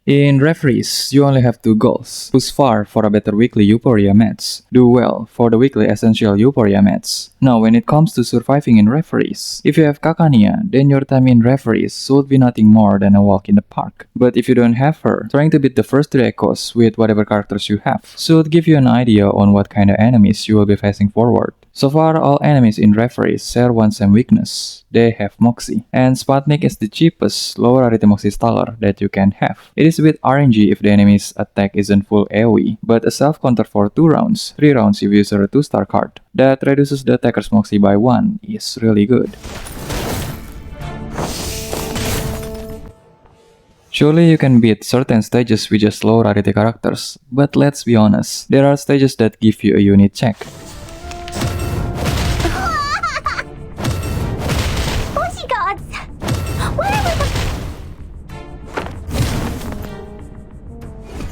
In Reveries, you only have two goals. Push far for a better weekly Euphoria match. Do well for the weekly essential Euphoria match. Now when it comes to surviving in Reveries, if you have Kakania, then your time in Reveries should be nothing more than a walk in the park. But if you don't have her, trying to beat the first 3 echoes with whatever characters you have should give you an idea on what kind of enemies you will be facing forward. So far, all enemies in Reveries share one same weakness. They have Moxie. And Sputnik is the cheapest, low rarity Moxie staller that you can have. It is a bit RNG if the enemy's attack isn't full AoE, but a self-counter for 2 rounds, 3 rounds if you use a 2-star card, that reduces the attacker's Moxie by 1 is really good. Surely you can beat certain stages with just low rarity characters, but let's be honest, there are stages that give you a unit check.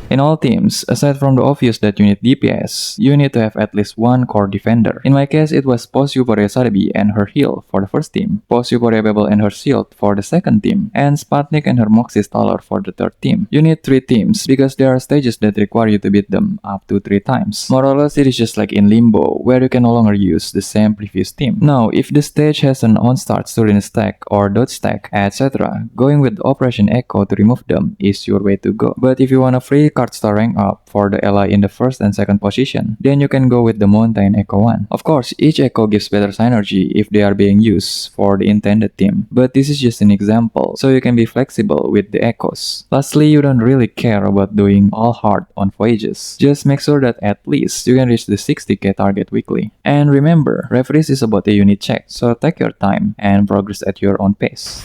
In all teams, aside from the obvious that you need DPS, you need to have at least one core defender. In my case, it was post Euphoria Sarabi and her heal for the first team, post Euphoria Babel and her shield for the second team, and Sputnik and her Moxie Staller for the third team. You need 3 teams because there are stages that require you to beat them up to 3 times. More or less, it is just like in Limbo, where you can no longer use the same previous team. Now, if the stage has an on-start Turin stack or dodge stack, etc., going with Operation Echo to remove them is your way to go. But if you want a free card star rank up for the ally in the first and second position, then you can go with the Mountain Echo one. Of course, each Echo gives better synergy if they are being used for the intended team, but this is just an example, so you can be flexible with the Echoes. Lastly, you don't really care about doing all hard on voyages. Just make sure that at least you can reach the 60k target weekly. And remember, Reveries is about a unit check, so take your time and progress at your own pace.